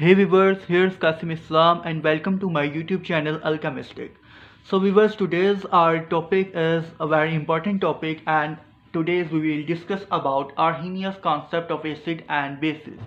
Hey viewers, here's Qasim Islam and welcome to my YouTube channel AL-CHEMYistic. So viewers, today's our topic is a very important topic, and today's we will discuss about Arrhenius concept of acid and bases.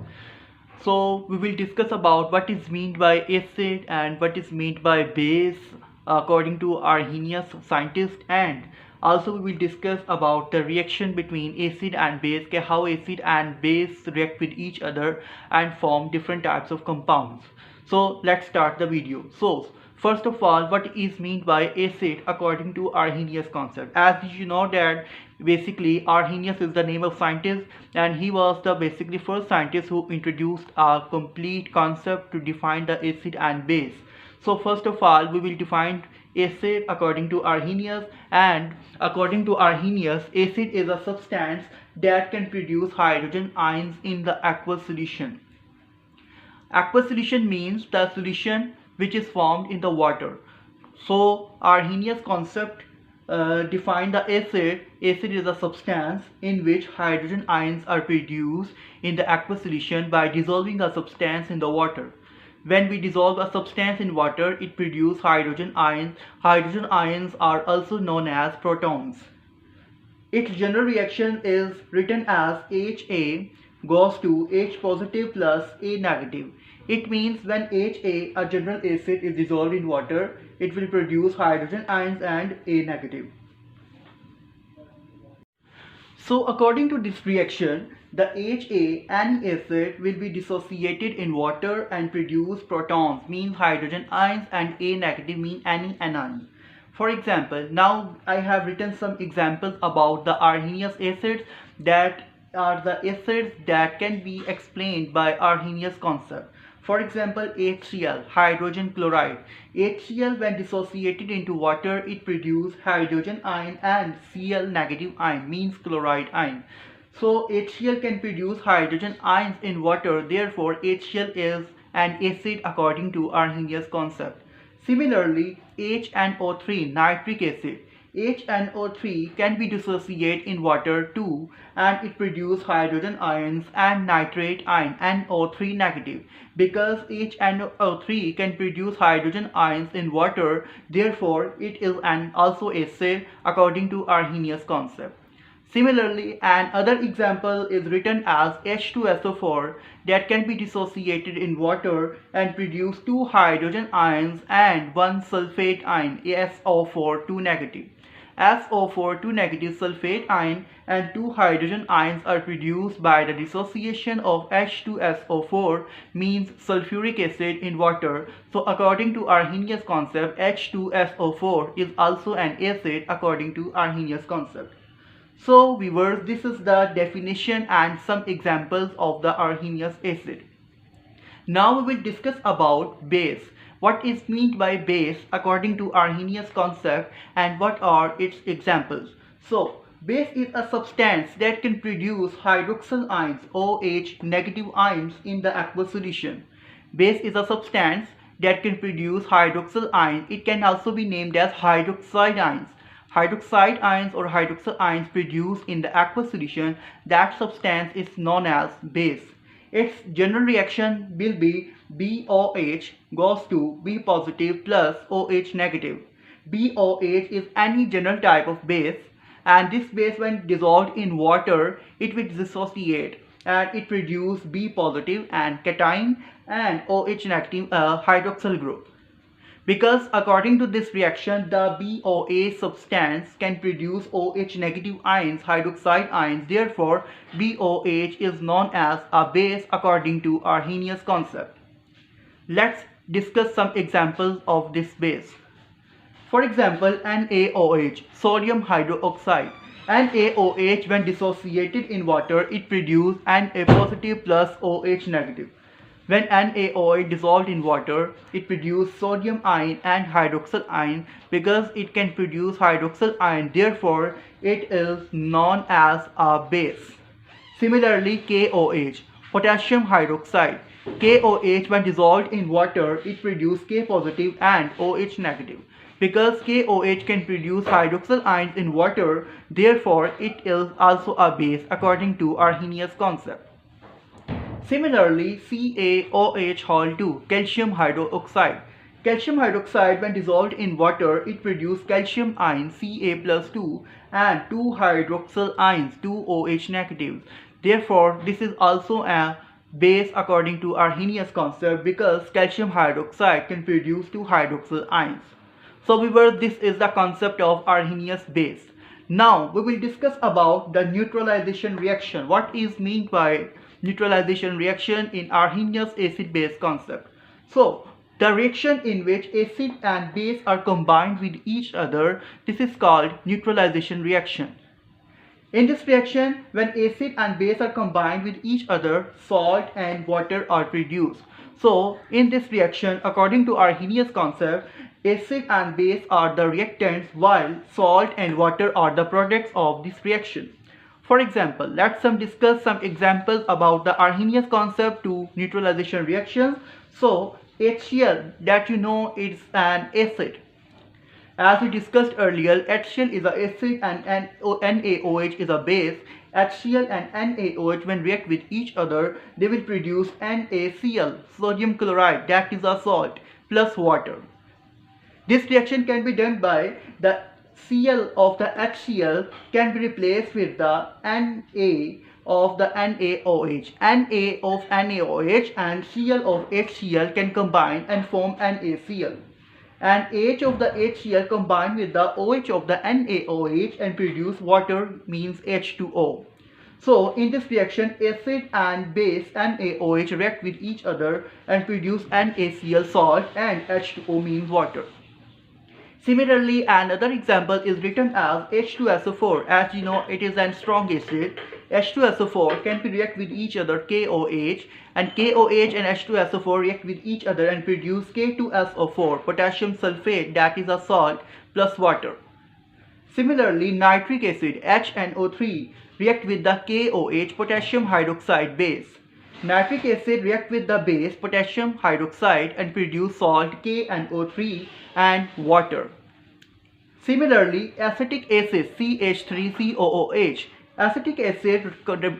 So we will discuss about what is meant by acid and what is meant by base according to Arrhenius scientist, and also we will discuss about the reaction between acid and base, how acid and base react with each other and form different types of compounds. So let's start the video. So first of all, what is meant by acid according to Arrhenius concept? As you know that basically Arrhenius is the name of scientist, and he was the basically first scientist who introduced a complete concept to define the acid and base. So first of all, we will define acid according to Arrhenius, and according to Arrhenius, acid is a substance that can produce hydrogen ions in the aqueous solution. Aqueous solution means the solution which is formed in the water. So Arrhenius concept define the acid. Acid is a substance in which hydrogen ions are produced in the aqueous solution by dissolving a substance in the water. When we dissolve a substance in water, it produces hydrogen ions. Hydrogen ions are also known as protons. Its general reaction is written as Ha goes to H positive plus A negative. It means when Ha, a general acid, is dissolved in water, it will produce hydrogen ions and A negative. So according to this reaction, the Ha, any acid, will be dissociated in water and produce protons, means hydrogen ions, and A negative, mean any anion. For example, now I have written some examples about the Arrhenius acids that are the acids that can be explained by Arrhenius concept. For example, HCl, hydrogen chloride. HCl, when dissociated into water, it produces hydrogen ion and Cl negative ion, means chloride ion. So HCl can produce hydrogen ions in water, therefore HCl is an acid according to Arrhenius concept. Similarly, HNO3, nitric acid. HNO3 can be dissociated in water too, and it produces hydrogen ions and nitrate ion, NO3 negative. Because HNO3 can produce hydrogen ions in water, therefore it is an also acid according to Arrhenius concept. Similarly, another example is written as H2SO4 that can be dissociated in water and produce two hydrogen ions and one sulfate ion, SO4 2 negative. SO4 2 negative sulfate ion and two hydrogen ions are produced by the dissociation of H2SO4, means sulfuric acid, in water. So according to Arrhenius concept, H2SO4 is also an acid according to Arrhenius concept. So viewers, this is the definition and some examples of the Arrhenius acid. Now we will discuss about base. What is meant by base according to Arrhenius concept and what are its examples. So base is a substance that can produce hydroxyl ions, OH negative ions, in the aqueous solution. Base is a substance that can produce hydroxyl ions. It can also be named as hydroxide ions. Hydroxide ions or hydroxyl ions produced in the aqueous solution, that substance is known as base. Its general reaction will be BOH goes to B positive plus OH negative. BOH is any general type of base, and this base, when dissolved in water, it will dissociate and it produces B positive and cation and OH negative hydroxyl group. Because according to this reaction, the BOH substance can produce OH negative ions, hydroxide ions. Therefore, BOH is known as a base according to Arrhenius concept. Let's discuss some examples of this base. For example, NaOH, sodium hydroxide. NaOH, when dissociated in water, it produces Na positive plus OH negative. When NaOH dissolved in water, it produces sodium ion and hydroxyl ion. Because it can produce hydroxyl ion, therefore it is known as a base. Similarly, KOH, potassium hydroxide. KOH, when dissolved in water, it produces K positive and OH negative. Because KOH can produce hydroxyl ions in water, therefore it is also a base according to Arrhenius concept. Similarly, CaOH Hol 2, calcium hydroxide. Calcium hydroxide, when dissolved in water, it produces calcium ion Ca plus 2 and 2 hydroxyl ions 2 OH negative. Therefore, this is also a base according to Arrhenius concept because calcium hydroxide can produce 2 hydroxyl ions. So viewers, this is the concept of Arrhenius base. Now we will discuss about the neutralization reaction. What is meant by neutralization reaction in Arrhenius acid-base concept? So the reaction in which acid and base are combined with each other, this is called neutralization reaction. In this reaction, when acid and base are combined with each other, salt and water are produced. So in this reaction, according to Arrhenius concept, acid and base are the reactants while salt and water are the products of this reaction. For example, let's discuss some examples about the Arrhenius concept to neutralization reactions. So HCl, that you know, is an acid. As we discussed earlier, HCl is an acid and NaOH is a base. HCl and NaOH, when react with each other, they will produce NaCl, sodium chloride, that is a salt, plus water. This reaction can be done by the Cl of the HCl can be replaced with the Na of the NaOH. Na of NaOH and Cl of HCl can combine and form NaCl. And H of the HCl combine with the OH of the NaOH and produce water, means H2O. So in this reaction, acid and base NaOH react with each other and produce NaCl, salt, and H2O, means water. Similarly, another example is written as H2SO4. As you know, it is a strong acid. H2SO4 can react with each other, KOH, and KOH and H2SO4 react with each other and produce K2SO4, potassium sulfate, that is a salt, plus water. Similarly, nitric acid, HNO3, react with the KOH, potassium hydroxide base. Nitric acid react with the base, potassium hydroxide, and produce salt, KNO3, and water. Similarly, acetic acid, CH3COOH. Acetic acid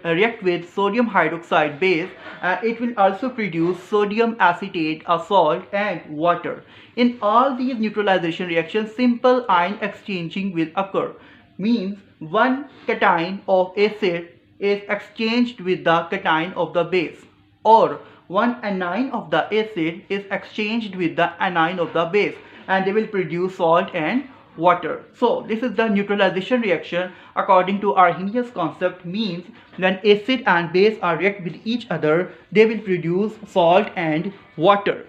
react with sodium hydroxide base and it will also produce sodium acetate, a salt, and water. In all these neutralization reactions, simple ion exchanging will occur. Means one cation of acid is exchanged with the cation of the base, or one anion of the acid is exchanged with the anion of the base, and they will produce salt and water. So this is the neutralization reaction according to Arrhenius concept. Means when acid and base are react with each other, they will produce salt and water.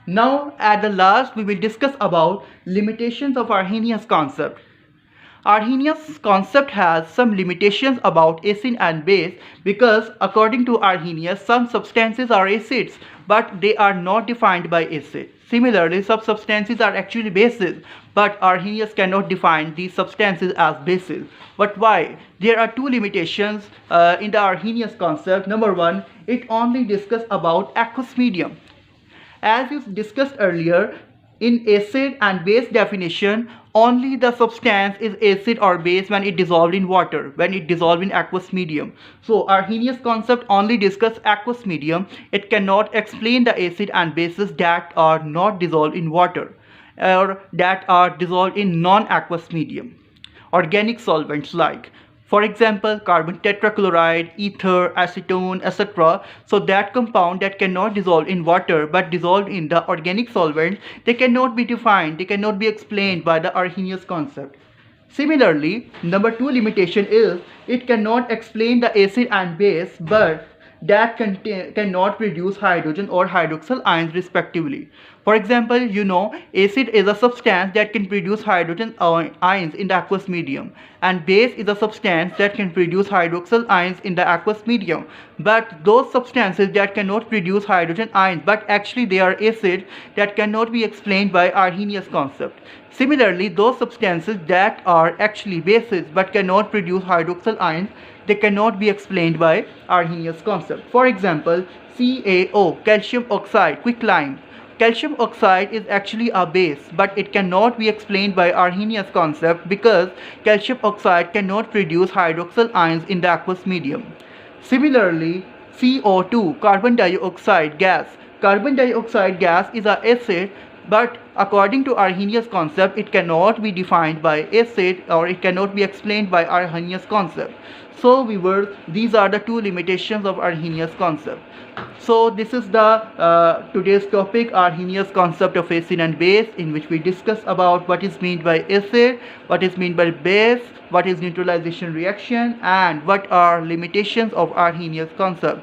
Now at the last, we will discuss about limitations of Arrhenius concept. Arrhenius concept has some limitations about acid and base because according to Arrhenius, some substances are acids but they are not defined by acid. Similarly, some substances are actually bases but Arrhenius cannot define these substances as bases. But why? There are two limitations in the Arrhenius concept. Number one, it only discusses about aqueous medium. As you discussed earlier, in acid and base definition, only the substance is acid or base when it dissolved in water, when it dissolved in aqueous medium. So Arrhenius concept only discuss aqueous medium. It cannot explain the acid and bases that are not dissolved in water or that are dissolved in non-aqueous medium. Organic solvents like, for example, carbon tetrachloride, ether, acetone, etc. So that compound that cannot dissolve in water but dissolved in the organic solvent, they cannot be defined, they cannot be explained by the Arrhenius concept. Similarly, number two limitation is it cannot explain the acid and base but that cannot produce hydrogen or hydroxyl ions respectively. For example, you know, acid is a substance that can produce hydrogen ions in the aqueous medium, and base is a substance that can produce hydroxyl ions in the aqueous medium. But those substances that cannot produce hydrogen ions but actually they are acid, that cannot be explained by Arrhenius concept. Similarly, those substances that are actually bases but cannot produce hydroxyl ions, they cannot be explained by Arrhenius concept. For example, CaO, calcium oxide, quicklime. Calcium oxide is actually a base but it cannot be explained by Arrhenius concept because calcium oxide cannot produce hydroxyl ions in the aqueous medium. Similarly, CO2, carbon dioxide gas. Carbon dioxide gas is an acid, but according to Arrhenius concept, it cannot be defined by acid, or it cannot be explained by Arrhenius concept. So viewers, these are the two limitations of Arrhenius concept. So this is the today's topic, Arrhenius concept of acid and base, in which we discuss about what is meant by acid, what is meant by base, what is neutralization reaction, and what are limitations of Arrhenius concept.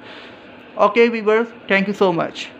Okay viewers, thank you so much.